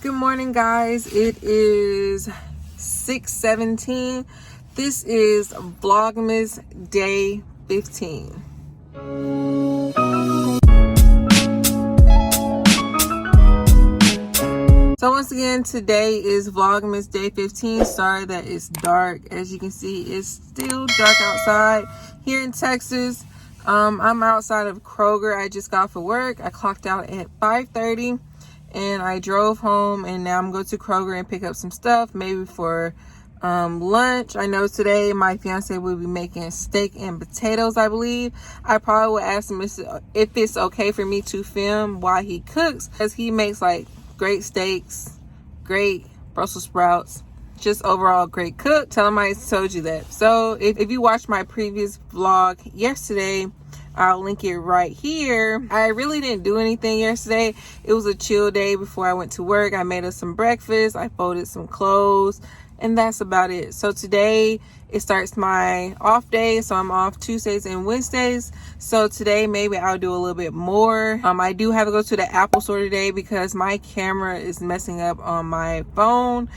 Good morning, guys. It is 6:17. This is Vlogmas Day 15. So once again, today is Vlogmas Day 15. Sorry that it's dark. As you can see, it's still dark outside here in Texas. I'm outside of Kroger. I just got off of work. I clocked out at 5:30. And I drove home, and now I'm going to Kroger and pick up some stuff, maybe for lunch. I know today my fiance will be making steak and potatoes, I believe. I probably will ask him if it's okay for me to film while he cooks, because he makes like great steaks, great Brussels sprouts, just overall great cook. Tell him I told you that. So if you watched my previous vlog yesterday, I'll link it right here. I really didn't do anything yesterday. It was a chill day before I went to work. I made us some breakfast. I folded some clothes, and that's about it. So today it starts my off day. So I'm off Tuesdays and Wednesdays. So today maybe I'll do a little bit more. I do have to go to the Apple store today because my camera is messing up on my phone.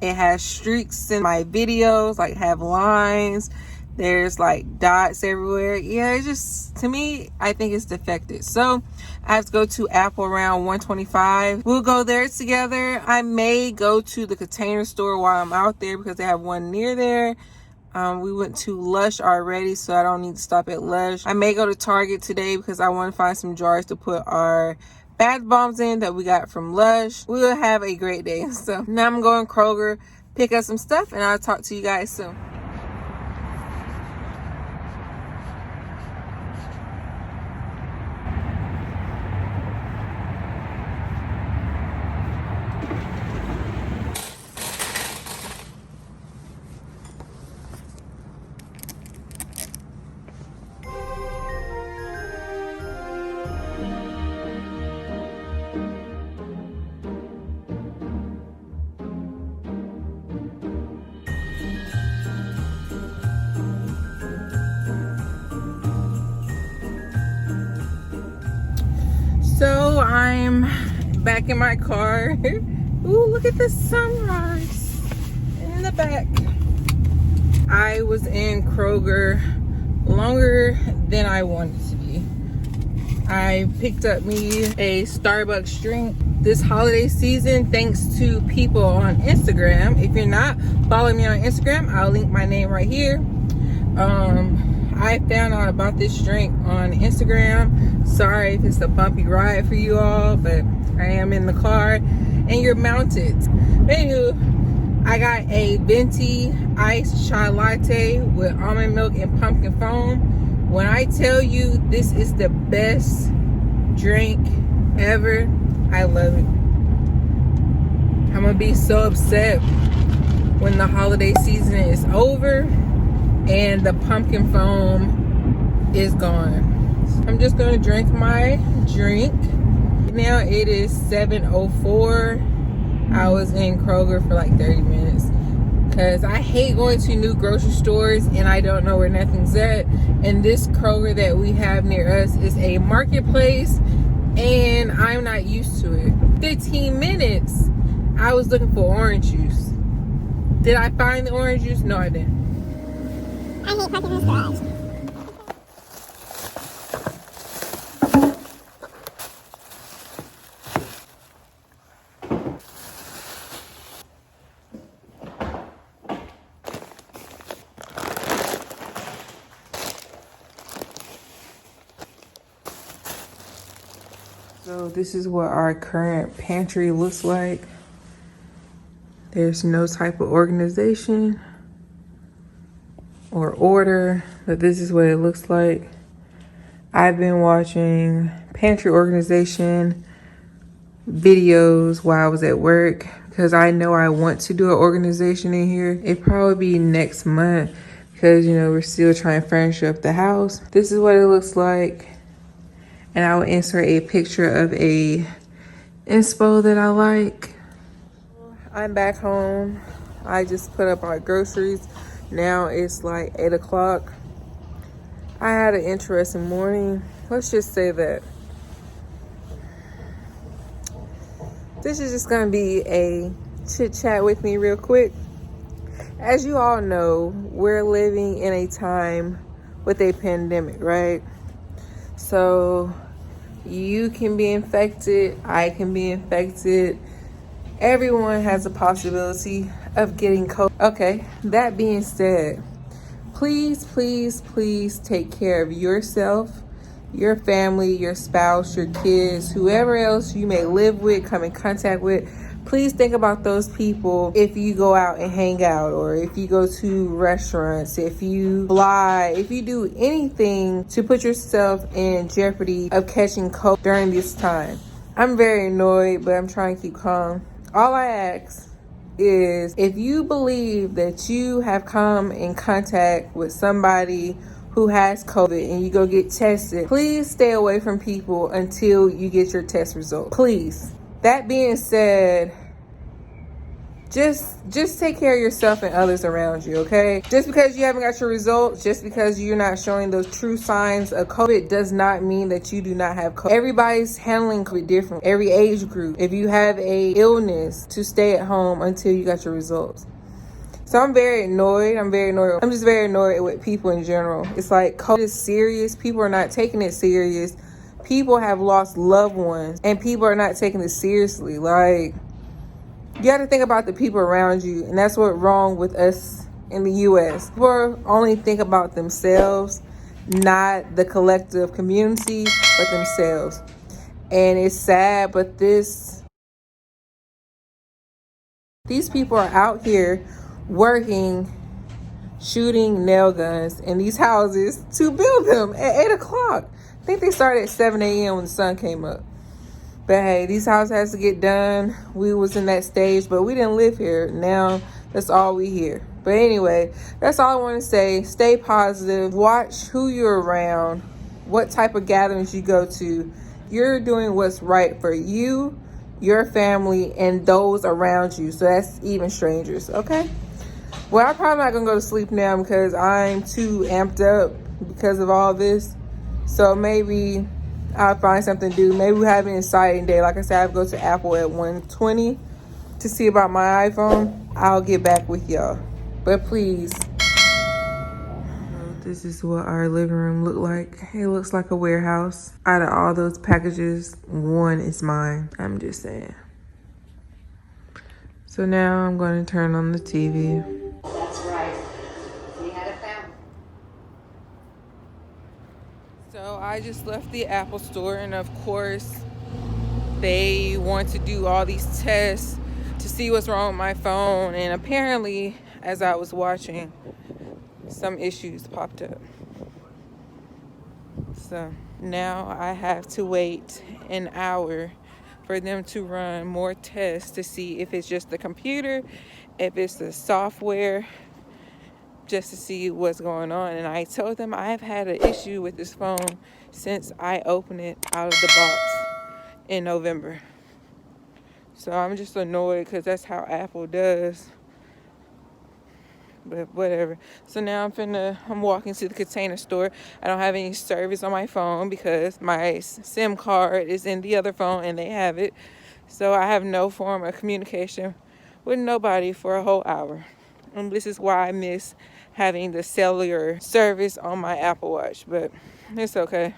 It has streaks in my videos, like have lines. There's like dots everywhere. Yeah, it's just, to me, I think it's defective. So I have to go to Apple around 1:25. We'll go there together. I may go to the Container Store while I'm out there because they have one near there. We went to Lush already, so I don't need to stop at Lush. I may go to Target today because I want to find some jars to put our bath bombs in that we got from Lush. We'll have a great day. So now I'm going Kroger, pick up some stuff, and I'll talk to you guys soon. So I'm back in my car. Ooh, look at the sunrise in the back. I was in Kroger longer than I wanted to be. I picked up me a Starbucks drink this holiday season thanks to people on Instagram. If you're not following me on Instagram, I'll link my name right here. I found out about this drink on Instagram. Sorry if it's a bumpy ride for you all, but I am in the car and you're mounted. Anywho, I got a venti iced chai latte with almond milk and pumpkin foam. When I tell you this is the best drink ever, I love it. I'm gonna be so upset when the holiday season is over and the pumpkin foam is gone. I'm just gonna drink my drink. Now it is 7:04. I was in Kroger for like 30 minutes because I hate going to new grocery stores and I don't know where nothing's at. And this Kroger that we have near us is a marketplace and I'm not used to it. 15 minutes. I was looking for orange juice. Did I find the orange juice? No, I didn't. I hate parking in this garage. So this is what our current pantry looks like. There's no type of organization or order, but this is what it looks like. I've been watching pantry organization videos while I was at work because I know I want to do an organization in here. It'd probably be next month because, you know, we're still trying to furnish up the house. This is what it looks like. And I will insert a picture of a inspo that I like. I'm back home. I just put up our groceries. Now it's like 8 o'clock. I had an interesting morning. Let's just say that. This is just gonna be a chit chat with me real quick. As you all know, we're living in a time with a pandemic, right? So you can be infected, I can be infected. Everyone has a possibility of getting COVID. Okay, that being said, please, please, please take care of yourself, your family, your spouse, your kids, whoever else you may live with, come in contact with. Please think about those people if you go out and hang out, or if you go to restaurants, if you fly, if you do anything to put yourself in jeopardy of catching COVID during this time. I'm very annoyed, but I'm trying to keep calm. All I ask is, if you believe that you have come in contact with somebody who has COVID and you go get tested, please stay away from people until you get your test result. Please. That being said, just take care of yourself and others around you, okay? Just because you haven't got your results, just because you're not showing those true signs of COVID, does not mean that you do not have COVID. Everybody's handling COVID different, every age group. If you have a illness, to stay at home until you got your results. So I'm very annoyed. I'm just very annoyed with people in general. It's like, COVID is serious. People are not taking it serious. People have lost loved ones and people are not taking it seriously. Like, you got to think about the people around you, and that's what's wrong with us in the U.S. People only think about themselves, not the collective community, but themselves. And it's sad, but these people are out here working, shooting nail guns in these houses to build them at 8 o'clock. I think they started at 7 a.m. when the sun came up. But hey, these houses has to get done. We was in that stage, but we didn't live here. Now that's all we hear. But anyway, that's all I want to say. Stay positive. Watch who you're around, what type of gatherings you go to. You're doing what's right for you, your family, and those around you. So that's even strangers, okay? Well, I'm probably not going to go to sleep now because I'm too amped up because of all this. So maybe I'll find something to do. Maybe we have an exciting day. Like I said, I have to go to Apple at 1:20 to see about my iPhone. I'll get back with y'all. But please. This is what our living room looked like. It looks like a warehouse. Out of all those packages, one is mine. I'm just saying. So now I'm going to turn on the TV. That's right. We had a family. So I just left the Apple store, and of course they want to do all these tests to see what's wrong with my phone, and apparently as I was watching, some issues popped up. So now I have to wait an hour for them to run more tests to see if it's just the computer, if it's the software, just to see what's going on. And I told them I've had an issue with this phone since I opened it out of the box in November. So I'm just annoyed because that's how Apple does. But whatever. So now I'm walking to the Container Store. I don't have any service on my phone because my SIM card is in the other phone and they have it. So I have no form of communication with nobody for a whole hour. And this is why I miss having the cellular service on my Apple Watch. But it's okay.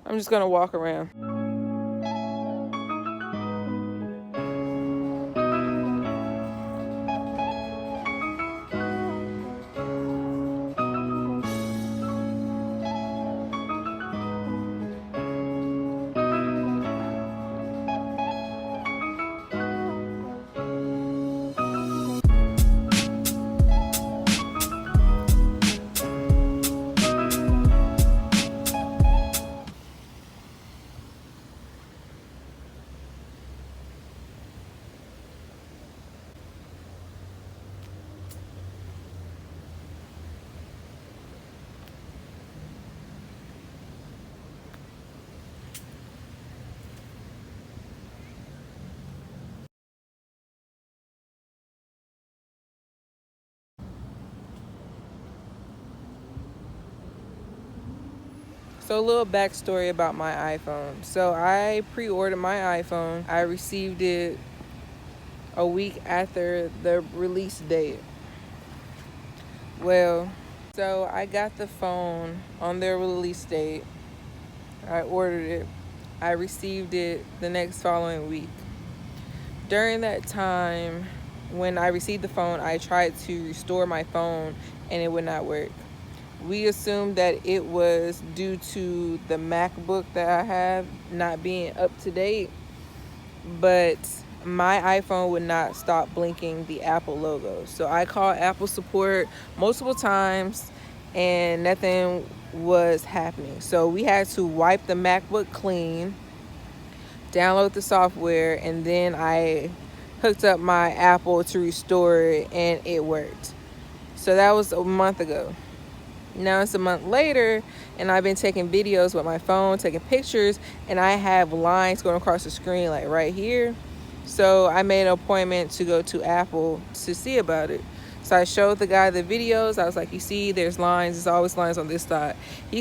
I'm just going to walk around. So a little backstory about my iPhone. So I pre-ordered my iPhone. I received it a week after the release date. Well, so I got the phone on their release date. I ordered it. I received it the next following week. During that time, when I received the phone, I tried to restore my phone and it would not work. We assumed that it was due to the MacBook that I have not being up to date, but my iPhone would not stop blinking the Apple logo. So I called Apple support multiple times and nothing was happening. So we had to wipe the MacBook clean, download the software, and then I hooked up my Apple to restore it and it worked. So that was a month ago. Now it's a month later and I've been taking videos with my phone, taking pictures, and I have lines going across the screen like right here. So I made an appointment to go to Apple to see about it. So I showed the guy the videos. I was like, you see, there's lines. There's always lines on this side. He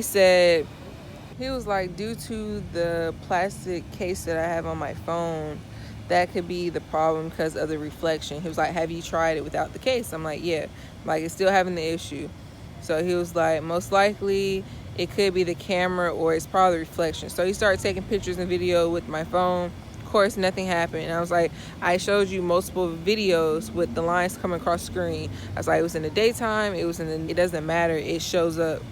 was like, due to the plastic case that I have on my phone, that could be the problem because of the reflection. He was like, have you tried it without the case? I'm like, yeah. Like, it's still having the issue. So he was like, most likely it could be the camera or it's probably reflection. So he started taking pictures and video with my phone. Of course, nothing happened. And I was like, I showed you multiple videos with the lines coming across the screen. I was like, it was in the daytime. It doesn't matter. It shows up.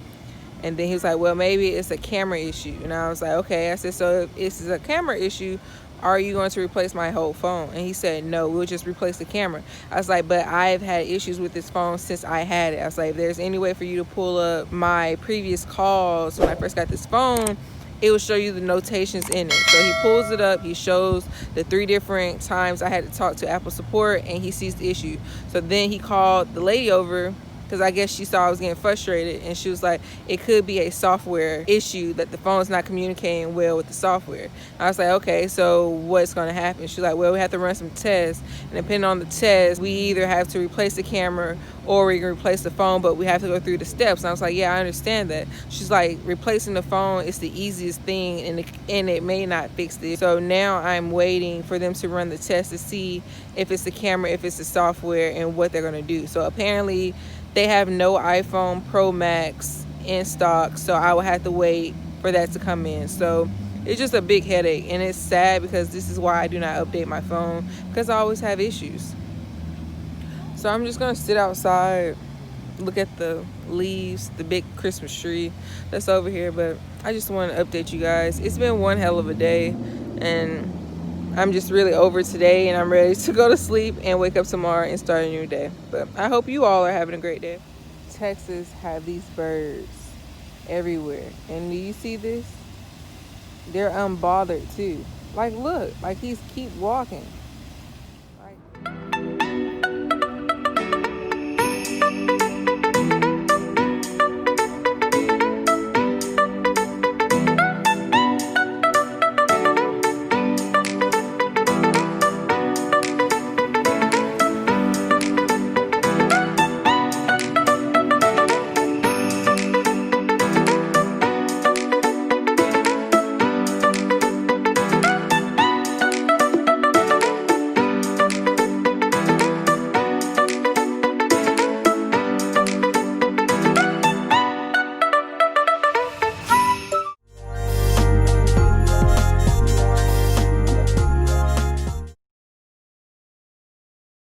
And then he was like, well, maybe it's a camera issue. And I was like, okay. I said, so if this is a camera issue, are you going to replace my whole phone? And he said, no, we'll just replace the camera. I was like, but I've had issues with this phone since I had it. I was like, if there's any way for you to pull up my previous calls when I first got this phone, it will show you the notations in it. So he pulls it up. He shows the 3 different times I had to talk to Apple support, and he sees the issue. So then he called the lady over, because I guess she saw I was getting frustrated, and she was like, it could be a software issue that the phone's not communicating well with the software. I was like, okay, so what's going to happen? She's like, well, we have to run some tests, and depending on the test, we either have to replace the camera or we can replace the phone, but we have to go through the steps. And I was like, yeah, I understand that. She's like, replacing the phone is the easiest thing, and it may not fix it. So now I'm waiting for them to run the test to see if it's the camera, if it's the software, and what they're going to do. So apparently they have no iPhone Pro Max in stock, so I will have to wait for that to come in. So it's just a big headache, and it's sad because this is why I do not update my phone, because I always have issues. So I'm just gonna sit outside, look at the leaves, the big Christmas tree that's over here. But I just want to update you guys. It's been one hell of a day, and I'm just really over today, and I'm ready to go to sleep and wake up tomorrow and start a new day. But I hope you all are having a great day. Texas have these birds everywhere, and do you see this? They're unbothered too. Like, look, like he's keep walking.